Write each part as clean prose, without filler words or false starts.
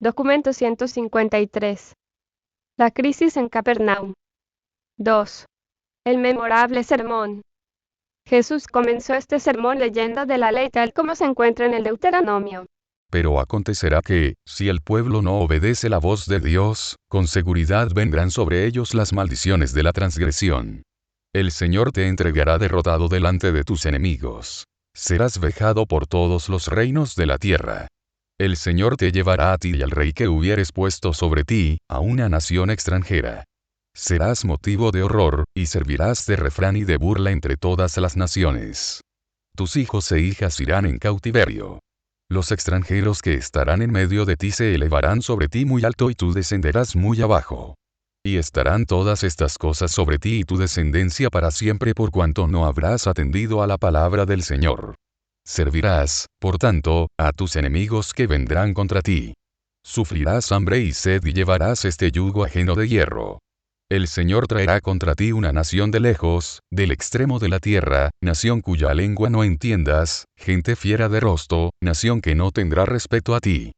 Documento 153. La crisis en Capernaum. 2. El memorable sermón. Jesús comenzó este sermón leyendo de la ley tal como se encuentra en el Deuteronomio. Pero acontecerá que, si el pueblo no obedece la voz de Dios, con seguridad vendrán sobre ellos las maldiciones de la transgresión. El Señor te entregará derrotado delante de tus enemigos. Serás vejado por todos los reinos de la tierra. El Señor te llevará a ti y al rey que hubieres puesto sobre ti, a una nación extranjera. Serás motivo de horror, y servirás de refrán y de burla entre todas las naciones. Tus hijos e hijas irán en cautiverio. Los extranjeros que estarán en medio de ti se elevarán sobre ti muy alto y tú descenderás muy abajo. Y estarán todas estas cosas sobre ti y tu descendencia para siempre por cuanto no habrás atendido a la palabra del Señor. Servirás, por tanto, a tus enemigos que vendrán contra ti. Sufrirás hambre y sed y llevarás este yugo ajeno de hierro. El Señor traerá contra ti una nación de lejos, del extremo de la tierra, nación cuya lengua no entiendas, gente fiera de rostro, nación que no tendrá respeto a ti.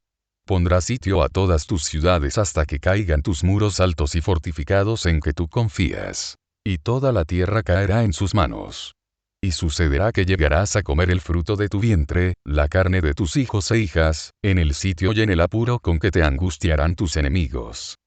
Pondrá sitio a todas tus ciudades hasta que caigan tus muros altos y fortificados en que tú confías. Y toda la tierra caerá en sus manos. Y sucederá que llegarás a comer el fruto de tu vientre, la carne de tus hijos e hijas, en el sitio y en el apuro con que te angustiarán tus enemigos.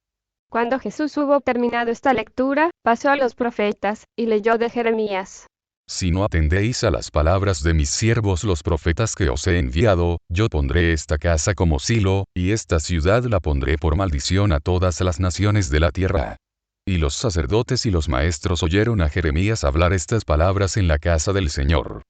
Cuando Jesús hubo terminado esta lectura, pasó a los profetas, y leyó de Jeremías. Si no atendéis a las palabras de mis siervos los profetas que os he enviado, yo pondré esta casa como silo, y esta ciudad la pondré por maldición a todas las naciones de la tierra. Y los sacerdotes y los maestros oyeron a Jeremías hablar estas palabras en la casa del Señor.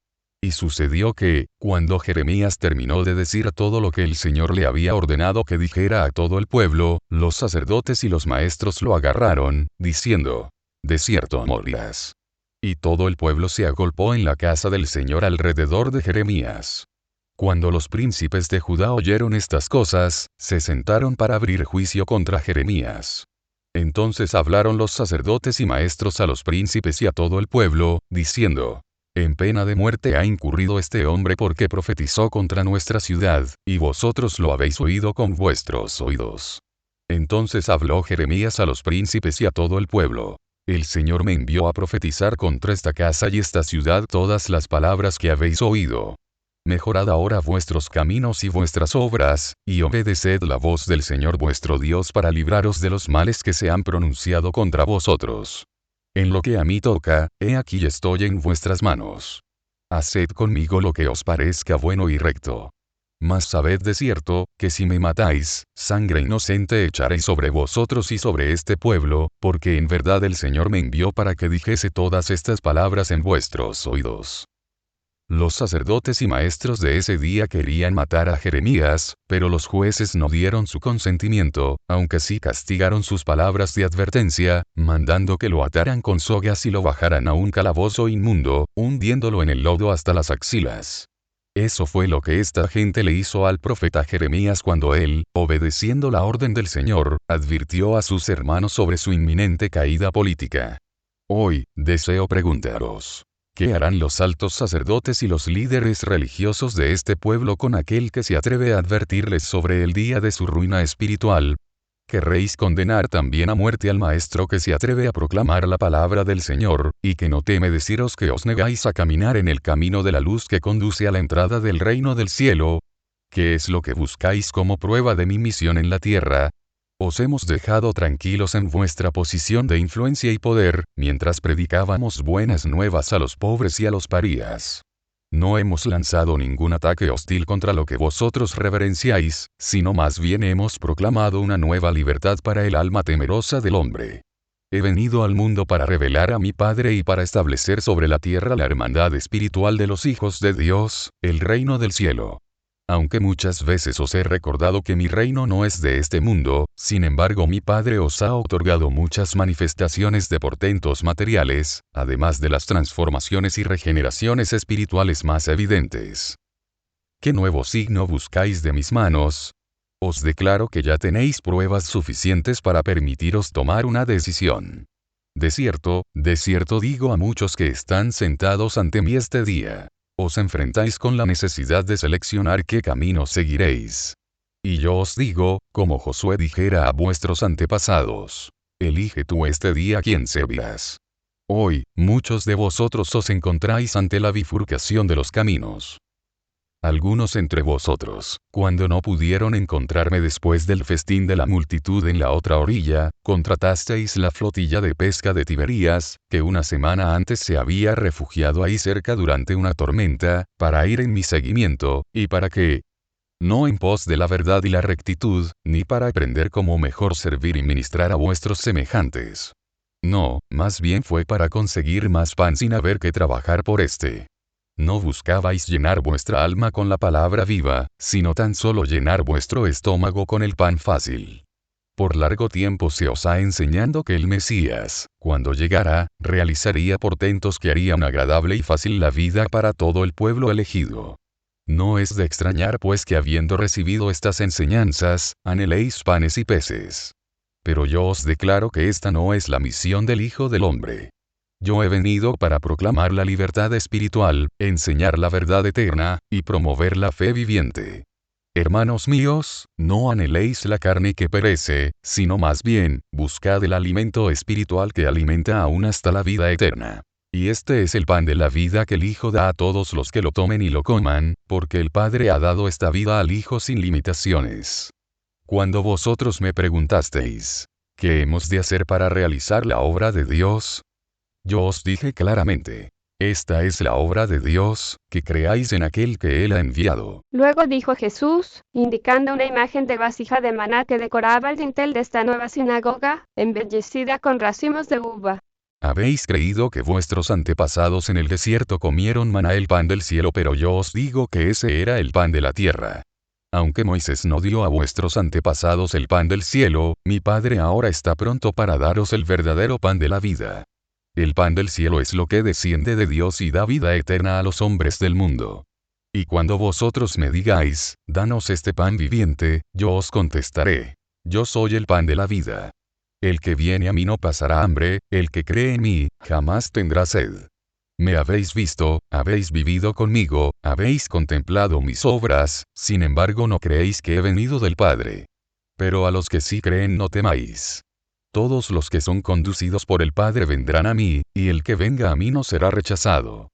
Y sucedió que, cuando Jeremías terminó de decir todo lo que el Señor le había ordenado que dijera a todo el pueblo, los sacerdotes y los maestros lo agarraron, diciendo: de cierto morirás. Y todo el pueblo se agolpó en la casa del Señor alrededor de Jeremías. Cuando los príncipes de Judá oyeron estas cosas, se sentaron para abrir juicio contra Jeremías. Entonces hablaron los sacerdotes y maestros a los príncipes y a todo el pueblo, diciendo: en pena de muerte ha incurrido este hombre porque profetizó contra nuestra ciudad, y vosotros lo habéis oído con vuestros oídos. Entonces habló Jeremías a los príncipes y a todo el pueblo: el Señor me envió a profetizar contra esta casa y esta ciudad todas las palabras que habéis oído. Mejorad ahora vuestros caminos y vuestras obras, y obedeced la voz del Señor vuestro Dios para libraros de los males que se han pronunciado contra vosotros. En lo que a mí toca, he aquí estoy en vuestras manos. Haced conmigo lo que os parezca bueno y recto. Mas sabed de cierto, que si me matáis, sangre inocente echaré sobre vosotros y sobre este pueblo, porque en verdad el Señor me envió para que dijese todas estas palabras en vuestros oídos. Los sacerdotes y maestros de ese día querían matar a Jeremías, pero los jueces no dieron su consentimiento, aunque sí castigaron sus palabras de advertencia, mandando que lo ataran con sogas y lo bajaran a un calabozo inmundo, hundiéndolo en el lodo hasta las axilas. Eso fue lo que esta gente le hizo al profeta Jeremías cuando él, obedeciendo la orden del Señor, advirtió a sus hermanos sobre su inminente caída política. Hoy, deseo preguntaros: ¿qué harán los altos sacerdotes y los líderes religiosos de este pueblo con aquel que se atreve a advertirles sobre el día de su ruina espiritual? ¿Querréis condenar también a muerte al maestro que se atreve a proclamar la palabra del Señor, y que no teme deciros que os negáis a caminar en el camino de la luz que conduce a la entrada del reino del cielo? ¿Qué es lo que buscáis como prueba de mi misión en la tierra? Os hemos dejado tranquilos en vuestra posición de influencia y poder, mientras predicábamos buenas nuevas a los pobres y a los parías. No hemos lanzado ningún ataque hostil contra lo que vosotros reverenciáis, sino más bien hemos proclamado una nueva libertad para el alma temerosa del hombre. He venido al mundo para revelar a mi Padre y para establecer sobre la tierra la hermandad espiritual de los hijos de Dios, el reino del cielo. Aunque muchas veces os he recordado que mi reino no es de este mundo, sin embargo mi Padre os ha otorgado muchas manifestaciones de portentos materiales, además de las transformaciones y regeneraciones espirituales más evidentes. ¿Qué nuevo signo buscáis de mis manos? Os declaro que ya tenéis pruebas suficientes para permitiros tomar una decisión. De cierto digo a muchos que están sentados ante mí este día: os enfrentáis con la necesidad de seleccionar qué camino seguiréis. Y yo os digo, como Josué dijera a vuestros antepasados: elige tú este día quién servirás. Hoy, muchos de vosotros os encontráis ante la bifurcación de los caminos. Algunos entre vosotros, cuando no pudieron encontrarme después del festín de la multitud en la otra orilla, contratasteis la flotilla de pesca de Tiberías, que una semana antes se había refugiado ahí cerca durante una tormenta, para ir en mi seguimiento, y para qué. No en pos de la verdad y la rectitud, ni para aprender cómo mejor servir y ministrar a vuestros semejantes. No, más bien fue para conseguir más pan sin haber que trabajar por este. No buscabais llenar vuestra alma con la palabra viva, sino tan solo llenar vuestro estómago con el pan fácil. Por largo tiempo se os ha enseñado que el Mesías, cuando llegara, realizaría portentos que harían agradable y fácil la vida para todo el pueblo elegido. No es de extrañar pues que habiendo recibido estas enseñanzas, anheléis panes y peces. Pero yo os declaro que esta no es la misión del Hijo del Hombre. Yo he venido para proclamar la libertad espiritual, enseñar la verdad eterna, y promover la fe viviente. Hermanos míos, no anheléis la carne que perece, sino más bien, buscad el alimento espiritual que alimenta aún hasta la vida eterna. Y este es el pan de la vida que el Hijo da a todos los que lo tomen y lo coman, porque el Padre ha dado esta vida al Hijo sin limitaciones. Cuando vosotros me preguntasteis, ¿qué hemos de hacer para realizar la obra de Dios? Yo os dije claramente: esta es la obra de Dios, que creáis en aquel que Él ha enviado. Luego dijo Jesús, indicando una imagen de vasija de maná que decoraba el dintel de esta nueva sinagoga, embellecida con racimos de uva. Habéis creído que vuestros antepasados en el desierto comieron maná, el pan del cielo, pero yo os digo que ese era el pan de la tierra. Aunque Moisés no dio a vuestros antepasados el pan del cielo, mi Padre ahora está pronto para daros el verdadero pan de la vida. El pan del cielo es lo que desciende de Dios y da vida eterna a los hombres del mundo. Y cuando vosotros me digáis, danos este pan viviente, yo os contestaré: yo soy el pan de la vida. El que viene a mí no pasará hambre, el que cree en mí, jamás tendrá sed. Me habéis visto, habéis vivido conmigo, habéis contemplado mis obras, sin embargo no creéis que he venido del Padre. Pero a los que sí creen no temáis. Todos los que son conducidos por el Padre vendrán a mí, y el que venga a mí no será rechazado.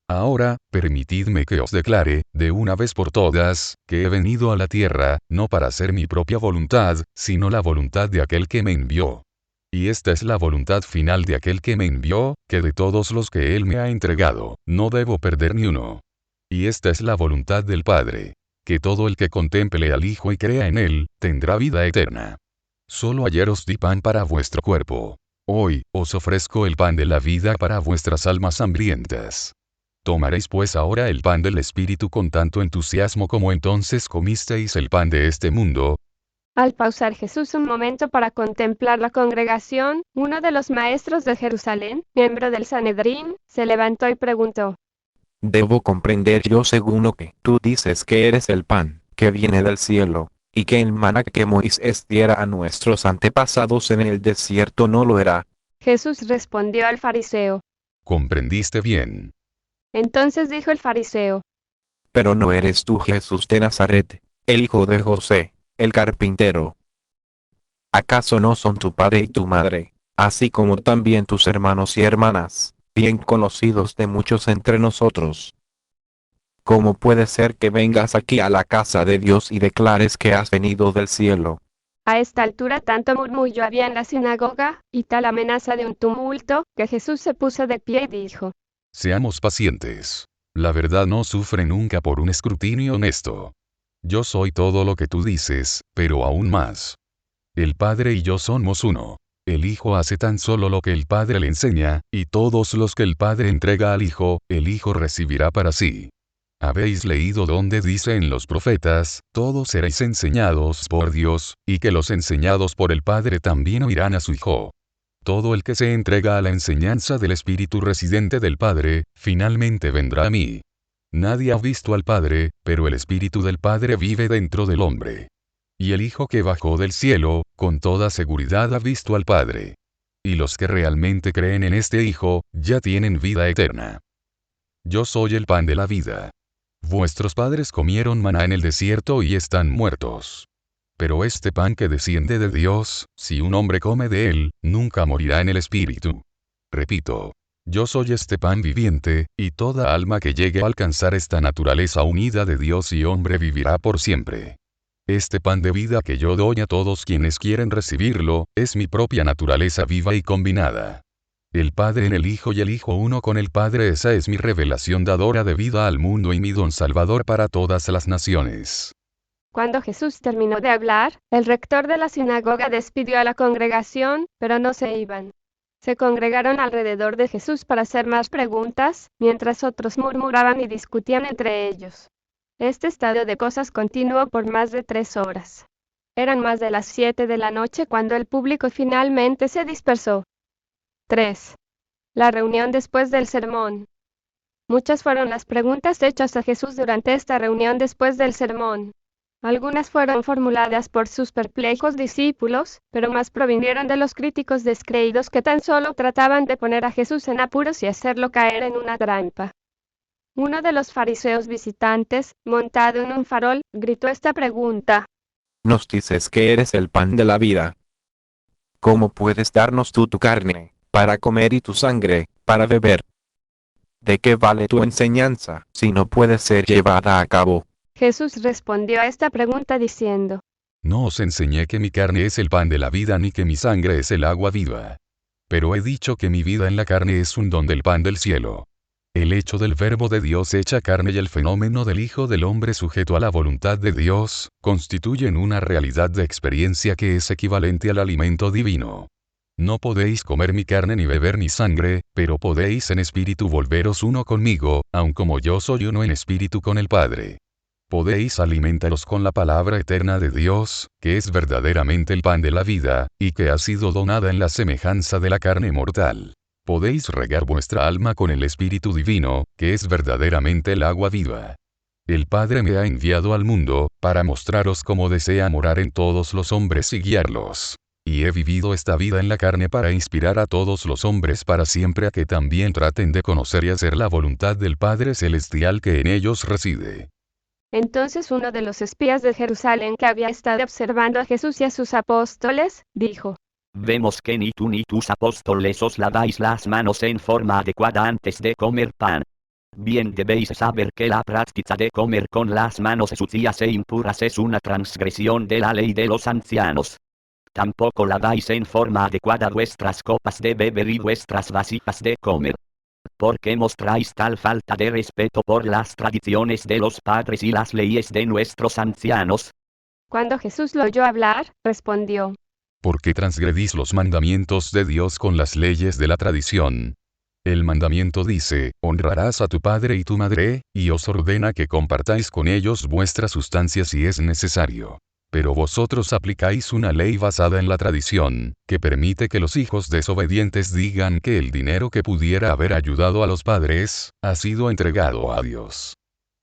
Ahora, permitidme que os declare, de una vez por todas, que he venido a la tierra, no para hacer mi propia voluntad, sino la voluntad de aquel que me envió. Y esta es la voluntad final de aquel que me envió, que de todos los que él me ha entregado, no debo perder ni uno. Y esta es la voluntad del Padre: que todo el que contemple al Hijo y crea en él, tendrá vida eterna. Solo ayer os di pan para vuestro cuerpo. Hoy, os ofrezco el pan de la vida para vuestras almas hambrientas. Tomaréis pues ahora el pan del Espíritu con tanto entusiasmo como entonces comisteis el pan de este mundo. Al pausar Jesús un momento para contemplar la congregación, uno de los maestros de Jerusalén, miembro del Sanedrín, se levantó y preguntó: ¿Debo comprender yo según lo que tú dices que eres el pan que viene del cielo, y que el maná que Moisés diera a nuestros antepasados en el desierto no lo era? Jesús respondió al fariseo. Comprendiste bien. Entonces dijo el fariseo: Pero no eres tú Jesús de Nazaret, el hijo de José, el carpintero. ¿Acaso no son tu padre y tu madre, así como también tus hermanos y hermanas, bien conocidos de muchos entre nosotros? ¿Cómo puede ser que vengas aquí a la casa de Dios y declares que has venido del cielo? A esta altura tanto murmullo había en la sinagoga, y tal amenaza de un tumulto, que Jesús se puso de pie y dijo: Seamos pacientes. La verdad no sufre nunca por un escrutinio honesto. Yo soy todo lo que tú dices, pero aún más. El Padre y yo somos uno. El Hijo hace tan solo lo que el Padre le enseña, y todos los que el Padre entrega al Hijo, el Hijo recibirá para sí. Habéis leído donde dice en los profetas: todos seréis enseñados por Dios, y que los enseñados por el Padre también oirán a su Hijo. Todo el que se entrega a la enseñanza del Espíritu residente del Padre, finalmente vendrá a mí. Nadie ha visto al Padre, pero el Espíritu del Padre vive dentro del hombre. Y el Hijo que bajó del cielo, con toda seguridad ha visto al Padre. Y los que realmente creen en este Hijo, ya tienen vida eterna. Yo soy el pan de la vida. Vuestros padres comieron maná en el desierto y están muertos. Pero este pan que desciende de Dios, si un hombre come de él, nunca morirá en el espíritu. Repito, yo soy este pan viviente, y toda alma que llegue a alcanzar esta naturaleza unida de Dios y hombre vivirá por siempre. Este pan de vida que yo doy a todos quienes quieren recibirlo, es mi propia naturaleza viva y combinada. El Padre en el Hijo y el Hijo uno con el Padre, esa es mi revelación dadora de vida al mundo y mi don salvador para todas las naciones. Cuando Jesús terminó de hablar, el rector de la sinagoga despidió a la congregación, pero no se iban. Se congregaron alrededor de Jesús para hacer más preguntas, mientras otros murmuraban y discutían entre ellos. Este estado de cosas continuó por más de 3 horas. Eran más de las 7 de la noche cuando el público finalmente se dispersó. 3. La reunión después del sermón. Muchas fueron las preguntas hechas a Jesús durante esta reunión después del sermón. Algunas fueron formuladas por sus perplejos discípulos, pero más provinieron de los críticos descreídos que tan solo trataban de poner a Jesús en apuros y hacerlo caer en una trampa. Uno de los fariseos visitantes, montado en un farol, gritó esta pregunta: Nos dices que eres el pan de la vida. ¿Cómo puedes darnos tú tu carne, para comer y tu sangre, para beber? ¿De qué vale tu enseñanza, si no puede ser llevada a cabo? Jesús respondió a esta pregunta diciendo: No os enseñé que mi carne es el pan de la vida ni que mi sangre es el agua viva. Pero he dicho que mi vida en la carne es un don del pan del cielo. El hecho del Verbo de Dios hecha carne y el fenómeno del Hijo del Hombre sujeto a la voluntad de Dios, constituyen una realidad de experiencia que es equivalente al alimento divino. No podéis comer mi carne ni beber mi sangre, pero podéis en espíritu volveros uno conmigo, aun como yo soy uno en espíritu con el Padre. Podéis alimentaros con la palabra eterna de Dios, que es verdaderamente el pan de la vida, y que ha sido donada en la semejanza de la carne mortal. Podéis regar vuestra alma con el Espíritu Divino, que es verdaderamente el agua viva. El Padre me ha enviado al mundo, para mostraros cómo desea morar en todos los hombres y guiarlos. Y he vivido esta vida en la carne para inspirar a todos los hombres para siempre a que también traten de conocer y hacer la voluntad del Padre Celestial que en ellos reside. Entonces uno de los espías de Jerusalén que había estado observando a Jesús y a sus apóstoles, dijo: Vemos que ni tú ni tus apóstoles os laváis las manos en forma adecuada antes de comer pan. Bien debéis saber que la práctica de comer con las manos sucias e impuras es una transgresión de la ley de los ancianos. Tampoco laváis en forma adecuada vuestras copas de beber y vuestras vasijas de comer. ¿Por qué mostráis tal falta de respeto por las tradiciones de los padres y las leyes de nuestros ancianos? Cuando Jesús lo oyó hablar, respondió: ¿Por qué transgredís los mandamientos de Dios con las leyes de la tradición? El mandamiento dice, honrarás a tu padre y tu madre, y os ordena que compartáis con ellos vuestra sustancia si es necesario. Pero vosotros aplicáis una ley basada en la tradición, que permite que los hijos desobedientes digan que el dinero que pudiera haber ayudado a los padres, ha sido entregado a Dios.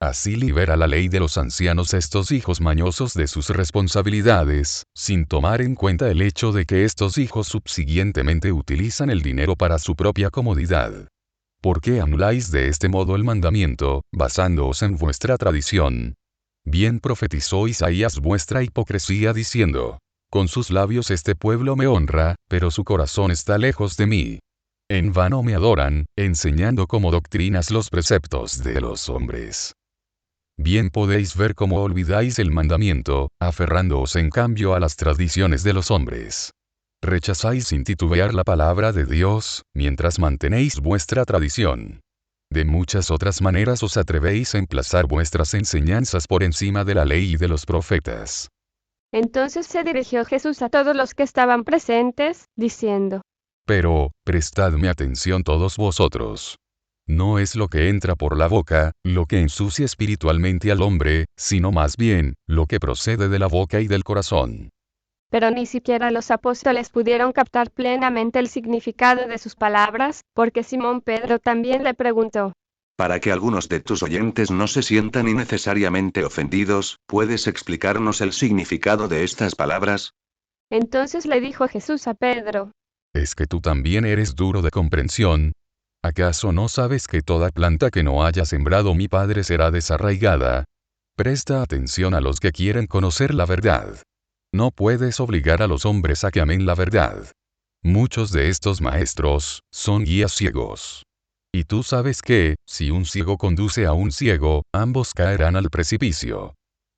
Así libera la ley de los ancianos a estos hijos mañosos de sus responsabilidades, sin tomar en cuenta el hecho de que estos hijos subsiguientemente utilizan el dinero para su propia comodidad. ¿Por qué anuláis de este modo el mandamiento, basándoos en vuestra tradición? Bien profetizó Isaías vuestra hipocresía diciendo: con sus labios este pueblo me honra, pero su corazón está lejos de mí. En vano me adoran, enseñando como doctrinas los preceptos de los hombres. Bien podéis ver cómo olvidáis el mandamiento, aferrándoos en cambio a las tradiciones de los hombres. Rechazáis sin titubear la palabra de Dios, mientras mantenéis vuestra tradición. De muchas otras maneras os atrevéis a emplazar vuestras enseñanzas por encima de la ley y de los profetas. Entonces se dirigió Jesús a todos los que estaban presentes, diciendo: Pero, prestadme atención todos vosotros. No es lo que entra por la boca, lo que ensucia espiritualmente al hombre, sino más bien, lo que procede de la boca y del corazón. Pero ni siquiera los apóstoles pudieron captar plenamente el significado de sus palabras, porque Simón Pedro también le preguntó: Para que algunos de tus oyentes no se sientan innecesariamente ofendidos, ¿puedes explicarnos el significado de estas palabras? Entonces le dijo Jesús a Pedro: ¿Es que tú también eres duro de comprensión? ¿Acaso no sabes que toda planta que no haya sembrado mi Padre será desarraigada? Presta atención a los que quieren conocer la verdad. No puedes obligar a los hombres a que amen la verdad. Muchos de estos maestros son guías ciegos. Y tú sabes que, si un ciego conduce a un ciego, ambos caerán al precipicio.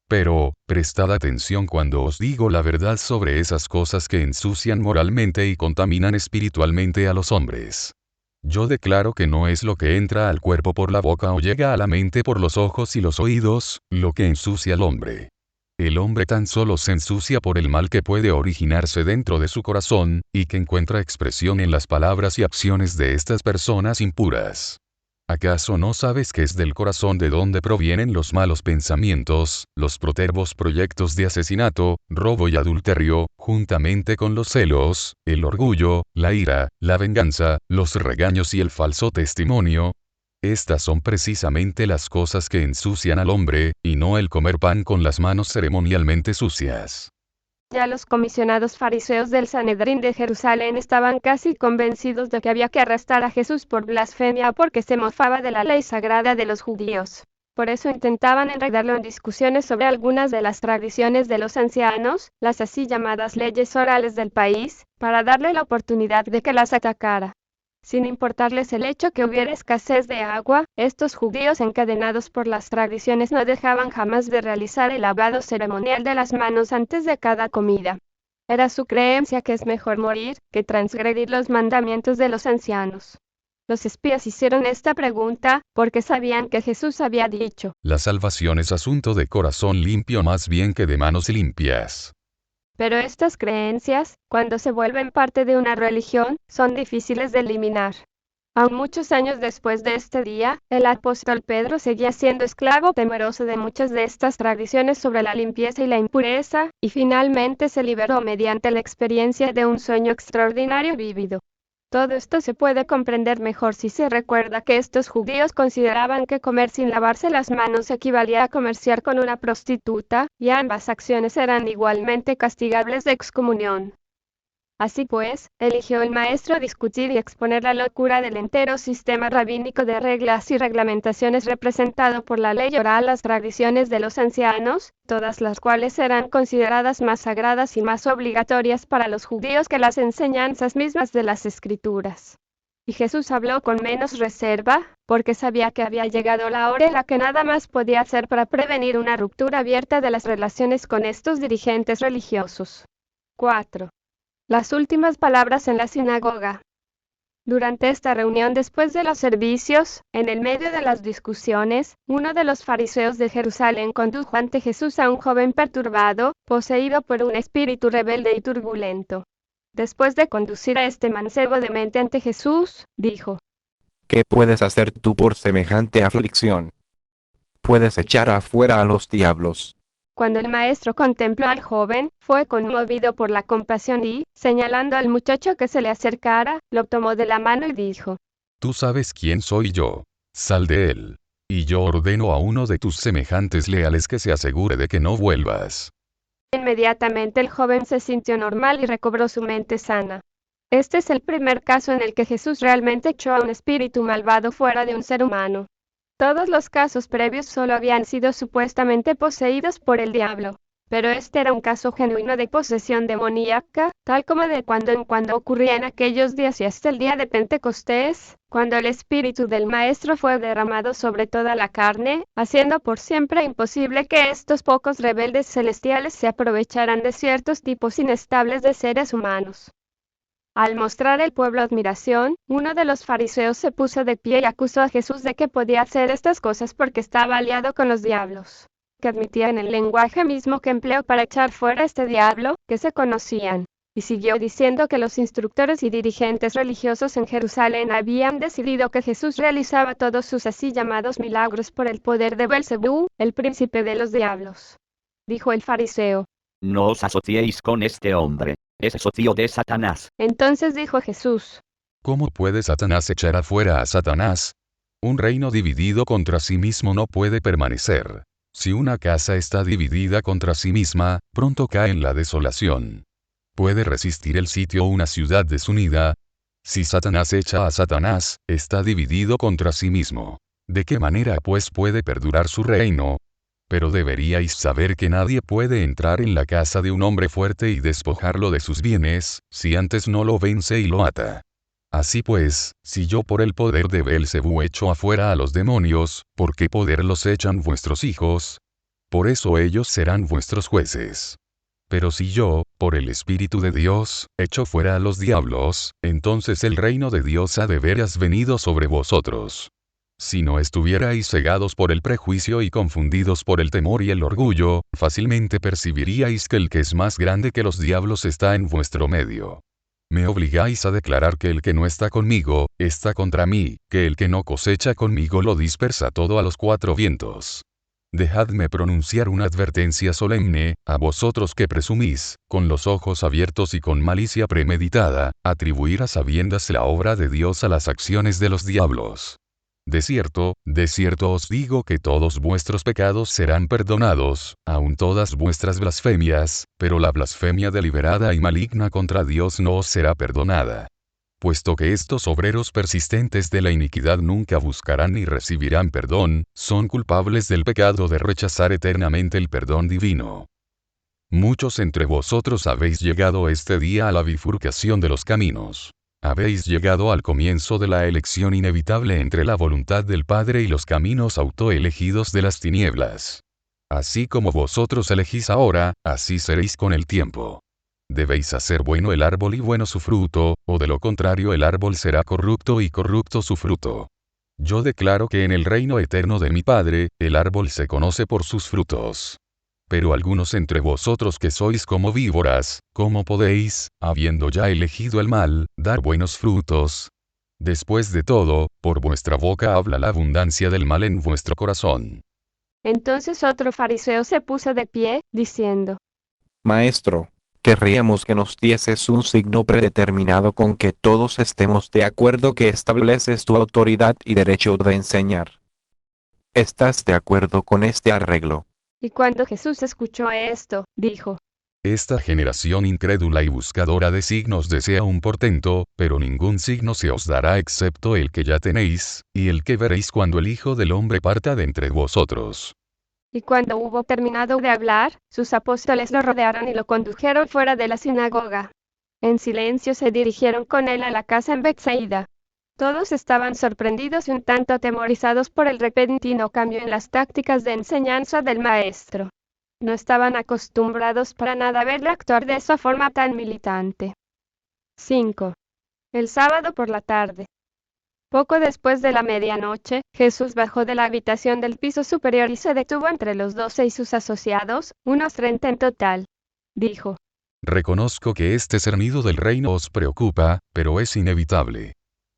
Pero, prestad atención cuando os digo la verdad sobre esas cosas que ensucian moralmente y contaminan espiritualmente a los hombres. Yo declaro que no es lo que entra al cuerpo por la boca o llega a la mente por los ojos y los oídos, lo que ensucia al hombre. El hombre tan solo se ensucia por el mal que puede originarse dentro de su corazón, y que encuentra expresión en las palabras y acciones de estas personas impuras. ¿Acaso no sabes que es del corazón de donde provienen los malos pensamientos, los protervos proyectos de asesinato, robo y adulterio, juntamente con los celos, el orgullo, la ira, la venganza, los regaños y el falso testimonio? Estas son precisamente las cosas que ensucian al hombre, y no el comer pan con las manos ceremonialmente sucias. Ya los comisionados fariseos del Sanedrín de Jerusalén estaban casi convencidos de que había que arrestar a Jesús por blasfemia porque se mofaba de la ley sagrada de los judíos. Por eso intentaban enredarlo en discusiones sobre algunas de las tradiciones de los ancianos, las así llamadas leyes orales del país, para darle la oportunidad de que las atacara. Sin importarles el hecho que hubiera escasez de agua, estos judíos encadenados por las tradiciones no dejaban jamás de realizar el lavado ceremonial de las manos antes de cada comida. Era su creencia que es mejor morir que transgredir los mandamientos de los ancianos. Los espías hicieron esta pregunta porque sabían que Jesús había dicho: La salvación es asunto de corazón limpio más bien que de manos limpias. Pero estas creencias, cuando se vuelven parte de una religión, son difíciles de eliminar. Aún muchos años después de este día, el apóstol Pedro seguía siendo esclavo temeroso de muchas de estas tradiciones sobre la limpieza y la impureza, y finalmente se liberó mediante la experiencia de un sueño extraordinario vívido. Todo esto se puede comprender mejor si se recuerda que estos judíos consideraban que comer sin lavarse las manos equivalía a comerciar con una prostituta, y ambas acciones eran igualmente castigables de excomunión. Así pues, eligió el maestro discutir y exponer la locura del entero sistema rabínico de reglas y reglamentaciones representado por la ley oral, las tradiciones de los ancianos, todas las cuales eran consideradas más sagradas y más obligatorias para los judíos que las enseñanzas mismas de las Escrituras. Y Jesús habló con menos reserva, porque sabía que había llegado la hora en la que nada más podía hacer para prevenir una ruptura abierta de las relaciones con estos dirigentes religiosos. 4. Las últimas palabras en la sinagoga. Durante esta reunión después de los servicios, en el medio de las discusiones, uno de los fariseos de Jerusalén condujo ante Jesús a un joven perturbado, poseído por un espíritu rebelde y turbulento. Después de conducir a este mancebo de mente ante Jesús, dijo: ¿Qué puedes hacer tú por semejante aflicción? Puedes echar afuera a los diablos. Cuando el maestro contempló al joven, fue conmovido por la compasión y, señalando al muchacho que se le acercara, lo tomó de la mano y dijo: Tú sabes quién soy yo. Sal de él. Y yo ordeno a uno de tus semejantes leales que se asegure de que no vuelvas. Inmediatamente el joven se sintió normal y recobró su mente sana. Este es el primer caso en el que Jesús realmente echó a un espíritu malvado fuera de un ser humano. Todos los casos previos solo habían sido supuestamente poseídos por el diablo. Pero este era un caso genuino de posesión demoníaca, tal como de cuando en cuando ocurría en aquellos días y hasta el día de Pentecostés, cuando el espíritu del Maestro fue derramado sobre toda la carne, haciendo por siempre imposible que estos pocos rebeldes celestiales se aprovecharan de ciertos tipos inestables de seres humanos. Al mostrar el pueblo admiración, uno de los fariseos se puso de pie y acusó a Jesús de que podía hacer estas cosas porque estaba aliado con los diablos, que admitían el lenguaje mismo que empleó para echar fuera a este diablo, que se conocían. Y siguió diciendo que los instructores y dirigentes religiosos en Jerusalén habían decidido que Jesús realizaba todos sus así llamados milagros por el poder de Belcebú, el príncipe de los diablos. Dijo el fariseo: No os asociéis con este hombre. Es socio de Satanás. Entonces dijo Jesús: ¿Cómo puede Satanás echar afuera a Satanás? Un reino dividido contra sí mismo no puede permanecer. Si una casa está dividida contra sí misma, pronto cae en la desolación. ¿Puede resistir el sitio una ciudad desunida? Si Satanás echa a Satanás, está dividido contra sí mismo. ¿De qué manera pues puede perdurar su reino? Pero deberíais saber que nadie puede entrar en la casa de un hombre fuerte y despojarlo de sus bienes, si antes no lo vence y lo ata. Así pues, si yo por el poder de Beelzebú echo afuera a los demonios, ¿por qué poder los echan vuestros hijos? Por eso ellos serán vuestros jueces. Pero si yo, por el Espíritu de Dios, echo fuera a los diablos, entonces el reino de Dios ha de veras venido sobre vosotros. Si no estuvierais cegados por el prejuicio y confundidos por el temor y el orgullo, fácilmente percibiríais que el que es más grande que los diablos está en vuestro medio. Me obligáis a declarar que el que no está conmigo, está contra mí, que el que no cosecha conmigo lo dispersa todo a los cuatro vientos. Dejadme pronunciar una advertencia solemne, a vosotros que presumís, con los ojos abiertos y con malicia premeditada, atribuir a sabiendas la obra de Dios a las acciones de los diablos. De cierto os digo que todos vuestros pecados serán perdonados, aun todas vuestras blasfemias, pero la blasfemia deliberada y maligna contra Dios no os será perdonada. Puesto que estos obreros persistentes de la iniquidad nunca buscarán ni recibirán perdón, son culpables del pecado de rechazar eternamente el perdón divino. Muchos entre vosotros habéis llegado este día a la bifurcación de los caminos. Habéis llegado al comienzo de la elección inevitable entre la voluntad del Padre y los caminos autoelegidos de las tinieblas. Así como vosotros elegís ahora, así seréis con el tiempo. Debéis hacer bueno el árbol y bueno su fruto, o de lo contrario el árbol será corrupto y corrupto su fruto. Yo declaro que en el reino eterno de mi Padre, el árbol se conoce por sus frutos. Pero algunos entre vosotros que sois como víboras, ¿cómo podéis, habiendo ya elegido el mal, dar buenos frutos? Después de todo, por vuestra boca habla la abundancia del mal en vuestro corazón. Entonces otro fariseo se puso de pie, diciendo: Maestro, querríamos que nos dieses un signo predeterminado con que todos estemos de acuerdo que estableces tu autoridad y derecho de enseñar. ¿Estás de acuerdo con este arreglo? Y cuando Jesús escuchó esto, dijo: Esta generación incrédula y buscadora de signos desea un portento, pero ningún signo se os dará excepto el que ya tenéis, y el que veréis cuando el Hijo del Hombre parta de entre vosotros. Y cuando hubo terminado de hablar, sus apóstoles lo rodearon y lo condujeron fuera de la sinagoga. En silencio se dirigieron con él a la casa en Betsaida. Todos estaban sorprendidos y un tanto atemorizados por el repentino cambio en las tácticas de enseñanza del maestro. No estaban acostumbrados para nada a verle actuar de esa forma tan militante. 5. El sábado por la tarde. Poco después de la medianoche, Jesús bajó de la habitación del piso superior y se detuvo entre los 12 y sus asociados, unos 30 en total. Dijo: Reconozco que este cernido del reino os preocupa, pero es inevitable.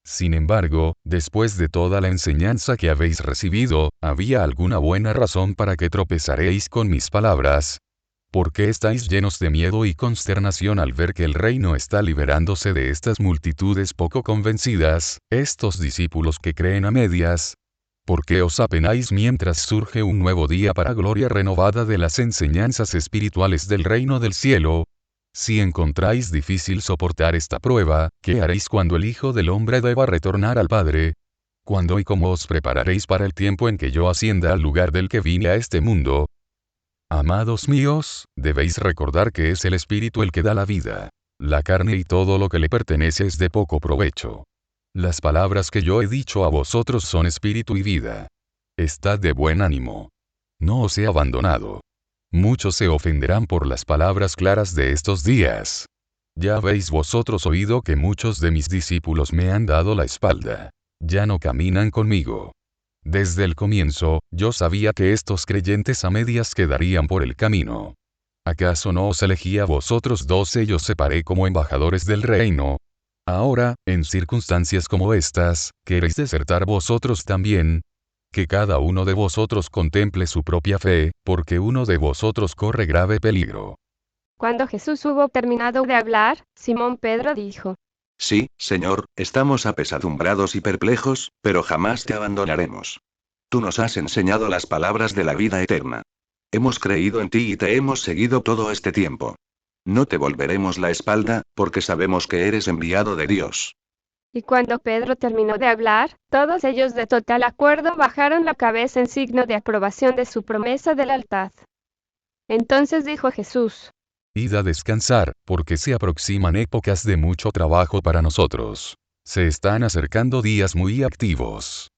Sin embargo, después de toda la enseñanza que habéis recibido, ¿había alguna buena razón para que tropezaréis con mis palabras? ¿Por qué estáis llenos de miedo y consternación al ver que el reino está liberándose de estas multitudes poco convencidas, estos discípulos que creen a medias? ¿Por qué os apenáis mientras surge un nuevo día para gloria renovada de las enseñanzas espirituales del reino del cielo? Si encontráis difícil soportar esta prueba, ¿qué haréis cuando el Hijo del Hombre deba retornar al Padre? ¿Cuándo y cómo os prepararéis para el tiempo en que yo ascienda al lugar del que vine a este mundo? Amados míos, debéis recordar que es el Espíritu el que da la vida. La carne y todo lo que le pertenece es de poco provecho. Las palabras que yo he dicho a vosotros son espíritu y vida. Estad de buen ánimo. No os he abandonado. Muchos se ofenderán por las palabras claras de estos días. Ya habéis vosotros oído que muchos de mis discípulos me han dado la espalda. Ya no caminan conmigo. Desde el comienzo, yo sabía que estos creyentes a medias quedarían por el camino. ¿Acaso no os elegí a vosotros 12 y os separé como embajadores del reino? Ahora, en circunstancias como estas, ¿queréis desertar vosotros también? Que cada uno de vosotros contemple su propia fe, porque uno de vosotros corre grave peligro. Cuando Jesús hubo terminado de hablar, Simón Pedro dijo: Sí, Señor, estamos apesadumbrados y perplejos, pero jamás te abandonaremos. Tú nos has enseñado las palabras de la vida eterna. Hemos creído en ti y te hemos seguido todo este tiempo. No te volveremos la espalda, porque sabemos que eres enviado de Dios. Y cuando Pedro terminó de hablar, todos ellos de total acuerdo bajaron la cabeza en signo de aprobación de su promesa de lealtad. Entonces dijo Jesús: Id a descansar, porque se aproximan épocas de mucho trabajo para nosotros. Se están acercando días muy activos.